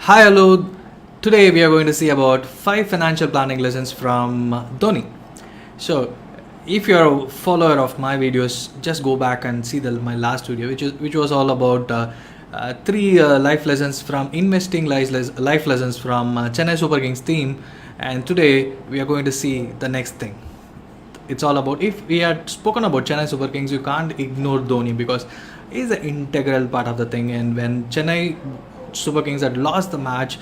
Hi, hello. Today we are going to see about 5 financial planning lessons from Dhoni. So, if you're a follower of my videos, just go back and see my last video, which was all about three life lessons from investing, life lessons from Chennai Super Kings team. And today we are going to see the next thing. It's all about, if we had spoken about Chennai Super Kings, you can't ignore Dhoni because he's an integral part of the thing. And when Chennai Super Kings had lost the match,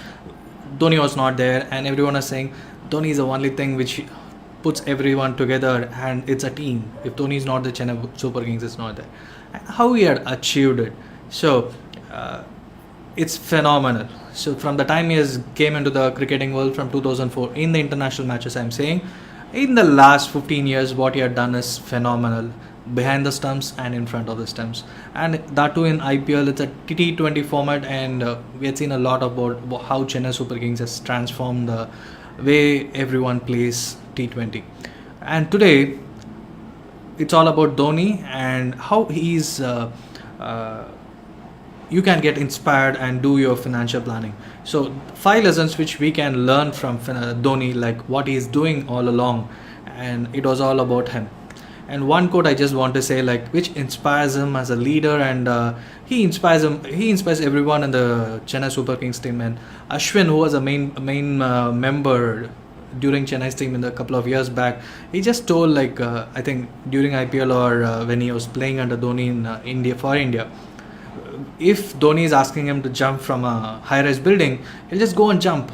Dhoni was not there, and everyone is saying Dhoni is the only thing which puts everyone together, and it's a team. If Dhoni is not, the Chennai Super Kings is not there. And how he had achieved it, so it's phenomenal. So from the time he has came into the cricketing world from 2004 in the international matches, I'm saying in the last 15 years, what he had done is phenomenal behind the stumps and in front of the stumps, and that too in IPL. It's a T20 format, and we had seen a lot about how Chennai Super Kings has transformed the way everyone plays T20. And today it's all about Dhoni and how he's you can get inspired and do your financial planning. So 5 lessons which we can learn from Dhoni, like what he's doing all along, and it was all about him. And one quote I just want to say, like, which inspires him as a leader, and he inspires everyone in the Chennai Super Kings team. And Ashwin, who was a main member during Chennai's team in a couple of years back, he just told, like, I think during IPL or when he was playing under Dhoni in India, if Dhoni is asking him to jump from a high-rise building, he'll just go and jump.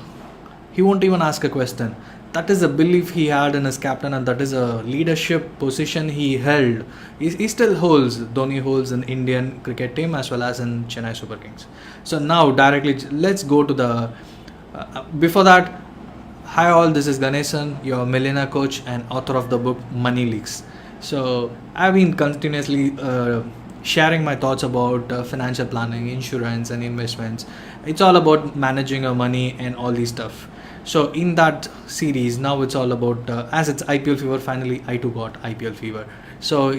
He won't even ask a question. That is a belief he had in his captain, and that is a leadership position he held. He still holds. Dhoni holds in Indian cricket team as well as in Chennai Super Kings. So now directly, let's go to the. Before that, hi all. This is Ganesan, your millionaire coach and author of the book Money Leaks. So I've been continuously sharing my thoughts about financial planning, insurance, and investments. It's all about managing your money and all these stuff. So in that series, now it's all about as it's IPL fever. Finally, I too got IPL fever. So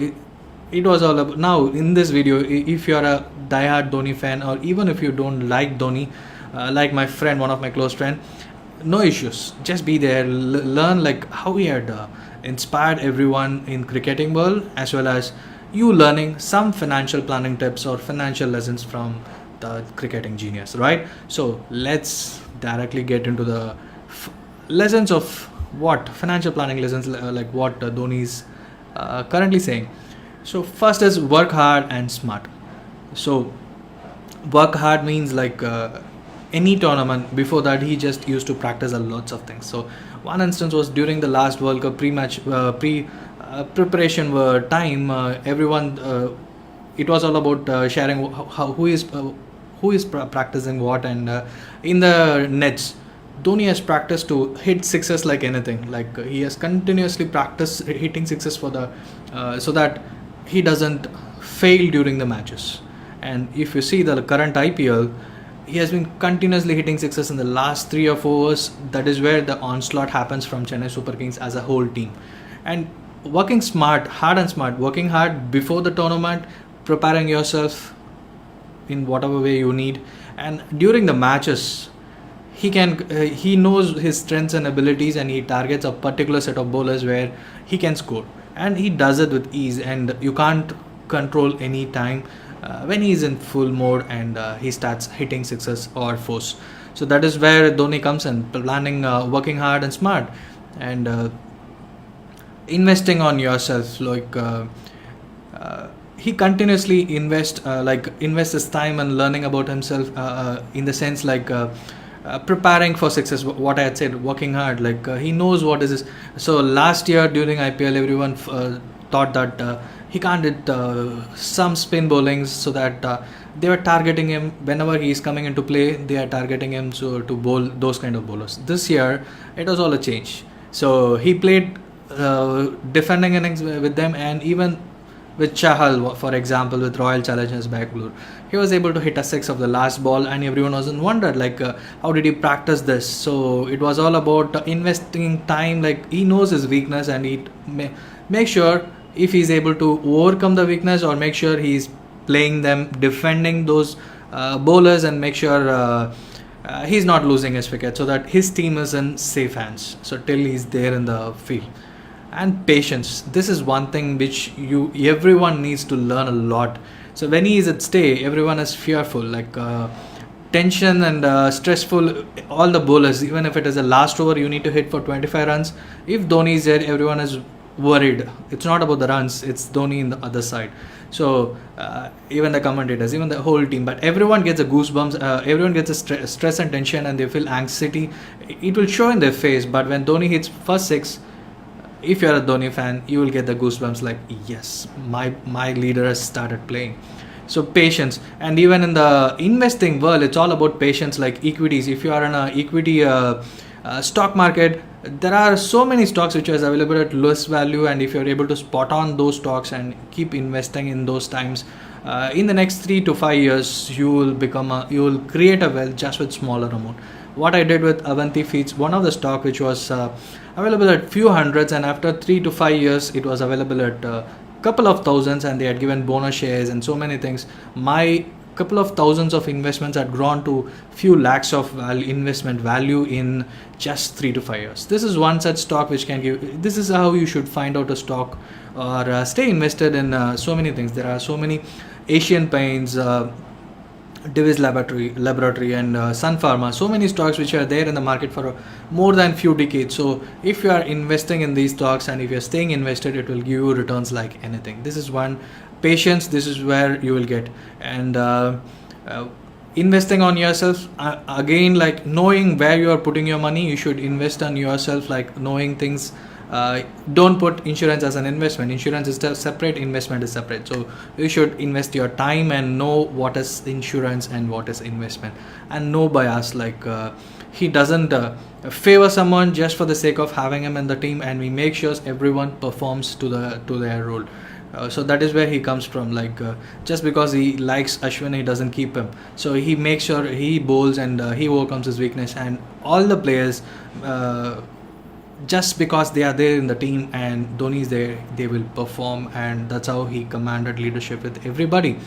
it was all about. Now in this video, if you're a diehard Dhoni fan, or even if you don't like Dhoni, like my friend, one of my close friend, no issues. Just be there, learn like how he had inspired everyone in cricketing world, as well as you learning some financial planning tips or financial lessons from the cricketing genius, right? So let's directly get into the lessons of what financial planning lessons, like what Dhoni is currently saying. So first is work hard and smart. So work hard means like any tournament. Before that, he just used to practice a lots of things. So one instance was during the last World Cup pre-match preparation time. Everyone, it was all about sharing who is practicing what, and in the nets, Dhoni has practiced to hit sixes like anything. Like he has continuously practiced hitting sixes for the so that he doesn't fail during the matches. And if you see the current IPL, he has been continuously hitting sixes in the last 3 or 4 hours. That is where the onslaught happens from Chennai Super Kings as a whole team. And working hard and smart, working hard before the tournament, preparing yourself in whatever way you need, and during the matches, he knows his strengths and abilities, and he targets a particular set of bowlers where he can score, and he does it with ease, and you can't control any time when he's in full mode and he starts hitting sixes or fours. So that is where Dhoni comes in, planning, working hard and smart, and investing on yourself. Like he continuously invests his time and learning about himself, in the sense like preparing for success. What I had said, working hard, like he knows what is this. So last year during IPL, everyone thought that he can't hit some spin bowlings, so that they were targeting him whenever he is coming into play. They are targeting him to bowl those kind of bowlers. This year it was all a change. So he played defending innings with them, and even with Chahal, for example, with Royal Challengers Bangalore, he was able to hit a six of the last ball, and everyone was in wonder, like how did he practice this? So it was all about investing time. Like he knows his weakness, and he make sure if he's able to overcome the weakness, or make sure he's playing them, defending those bowlers, and make sure he's not losing his wicket, so that his team is in safe hands. So till he's there in the field. And patience. This is one thing which everyone needs to learn a lot. So when he is at stay, everyone is fearful, like tension and stressful. All the bowlers, even if it is a last over, you need to hit for 25 runs. If Dhoni is there, everyone is worried. It's not about the runs; it's Dhoni in the other side. So even the commentators, even the whole team, but everyone gets a goosebumps. Everyone gets a stress and tension, and they feel anxiety. It will show in their face. But when Dhoni hits first six, if you're a Dhoni fan, you will get the goosebumps, like, yes, my leader has started playing. So patience. And even in the investing world, it's all about patience. Like equities, if you are in a equity stock market, there are so many stocks which are available at lowest value, and if you're able to spot on those stocks and keep investing in those times, in the next 3 to 5 years, you will create a wealth just with smaller amount. What I did with Avanti Feeds, one of the stock which was available at few hundreds, and after 3 to 5 years it was available at couple of thousands, and they had given bonus shares and so many things. My couple of thousands of investments had grown to few lakhs of investment value in just 3 to 5 years. This is one such stock which can give. This is how you should find out a stock, or stay invested in so many things. There are so many Asian Paints, Divis Laboratory and Sun Pharma, so many stocks which are there in the market for more than few decades. So if you are investing in these stocks and if you are staying invested, it will give you returns like anything. This is one. Patience, this is where you will get. And investing on yourself, again, like knowing where you are putting your money, you should invest on yourself, like knowing things. Don't put insurance as an investment. Insurance is separate, investment is separate. So you should invest your time and know what is insurance and what is investment, and no bias. Like he doesn't favor someone just for the sake of having him in the team, and we make sure everyone performs to their role. So that is where he comes from. Like just because he likes Ashwin, he doesn't keep him. So he makes sure he bowls and he overcomes his weakness. And all the players, just because they are there in the team and Dhoni is there, they will perform, and that's how he commanded leadership with everybody.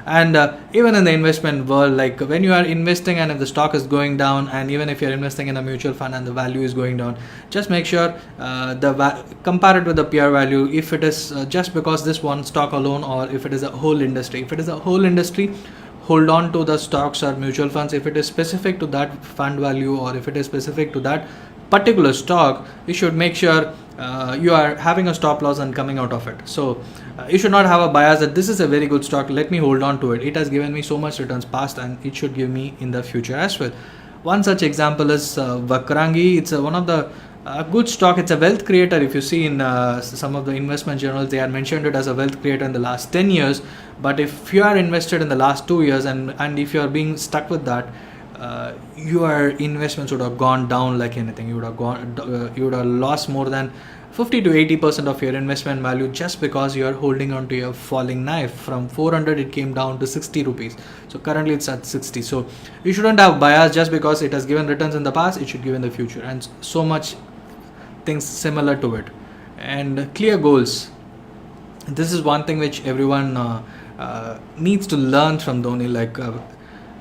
And even in the investment world, like when you are investing and if the stock is going down, and even if you're investing in a mutual fund and the value is going down, just make sure compare it with the peer value. If it is just because this one stock alone, or if it is a whole industry. If it is a whole industry, hold on to the stocks or mutual funds. If it is specific to that fund value, or if it is specific to that particular stock, you should make sure you are having a stop loss and coming out of it. So you should not have a bias that this is a very good stock, let me hold on to it. It has given me so much returns past, and it should give me in the future as well. One such example is Vakrangi. It's one of the good stock. It's a wealth creator. If you see in some of the investment journals, they had mentioned it as a wealth creator in the last 10 years. But if you are invested in the last 2 years, and if you are being stuck with that, your investments would have gone down like anything. You would have lost more than 50 to 80% of your investment value, just because you are holding on to your falling knife. From 400 it came down to 60 rupees. So currently it's at 60. So you shouldn't have bias just because it has given returns in the past, it should give in the future, and so much things similar to it. And clear goals. This is one thing which everyone needs to learn from Dhoni. Like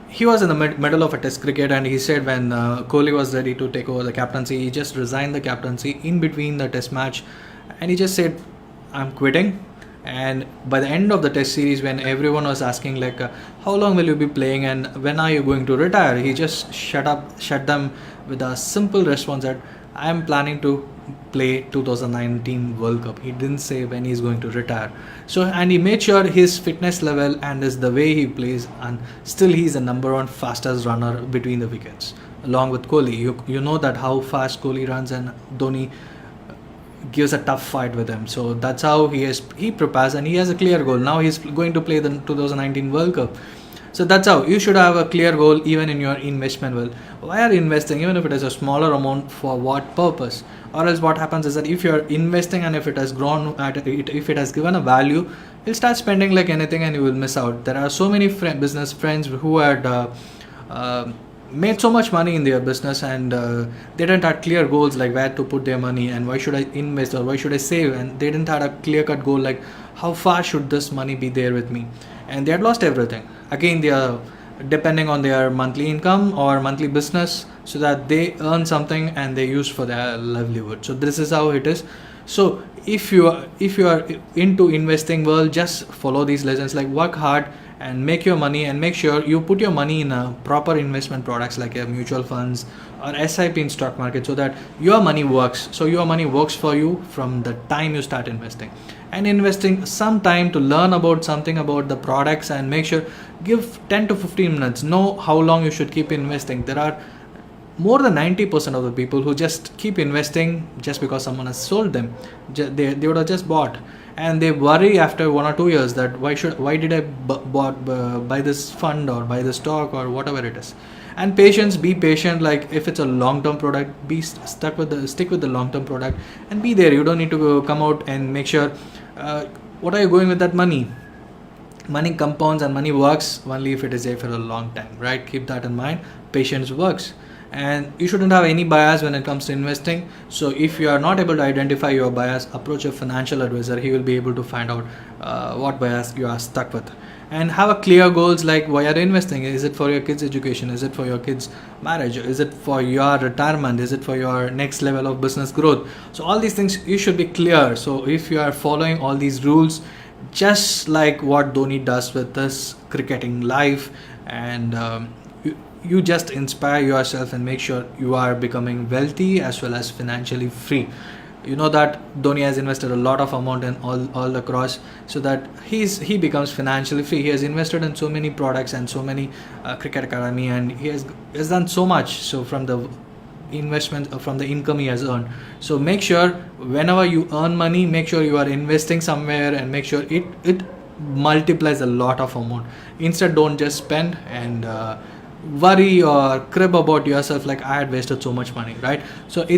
he was in the middle of a test cricket, and he said when Kohli was ready to take over the captaincy, he just resigned the captaincy in between the test match, and he just said, I'm quitting. And by the end of the test series, when everyone was asking like how long will you be playing and when are you going to retire, he just shut them with a simple response that I am planning to play 2019 World Cup. He didn't say when he's going to retire. So, and he made sure his fitness level and is the way he plays, and still he's the number one fastest runner between the wickets along with Kohli. You know that how fast Kohli runs, and Dhoni gives a tough fight with him. So that's how he prepares, and he has a clear goal. Now he's going to play the 2019 World Cup. So that's how you should have a clear goal even in your investment world. Why are you investing? Even if it is a smaller amount, for what purpose? Or else what happens is that if you're investing and if it has grown, if it has given a value, you'll start spending like anything and you will miss out. There are so many business friends who had made so much money in their business, and they didn't have clear goals like where to put their money and why should I invest or why should I save, and they didn't have a clear cut goal like how far should this money be there with me, and they had lost everything. Again, depending on their monthly income or monthly business, so that they earn something and they use for their livelihood. So this is how it is. So if you are into investing world, just follow these lessons, like work hard and make your money, and make sure you put your money in a proper investment products like mutual funds or SIP in stock market, so that your money works. So your money works for you from the time you start investing, and investing some time to learn about something about the products, and make sure give 10 to 15 minutes, know how long you should keep investing. There are more than 90% of the people who just keep investing just because someone has sold them. They would have just bought, and they worry after 1 or 2 years that why did I buy this fund or buy this stock or whatever it is. And patience, be patient. Like if it's a long term product, be stick with the long term product and be there. You don't need to come out and make sure what are you going with that money. Money compounds and money works only if it is there for a long time, right? Keep that in mind. Patience works. And you shouldn't have any bias when it comes to investing. So if you are not able to identify your bias, approach a financial advisor. He will be able to find out what bias you are stuck with. And have a clear goals, like why are you investing? Is it for your kids' education? Is it for your kids' marriage? Is it for your retirement? Is it for your next level of business growth? So all these things you should be clear. So if you are following all these rules, just like what Dhoni does with this cricketing life, and you just inspire yourself and make sure you are becoming wealthy as well as financially free. You know that Dhoni has invested a lot of amount in all across, so that he becomes financially free. He has invested in so many products and so many cricket academy, and he has done so much. So from the investment, from the income he has earned. So make sure whenever you earn money, make sure you are investing somewhere, and make sure it multiplies a lot of amount. Instead, don't just spend and worry or crib about yourself like I had wasted so much money, right? So it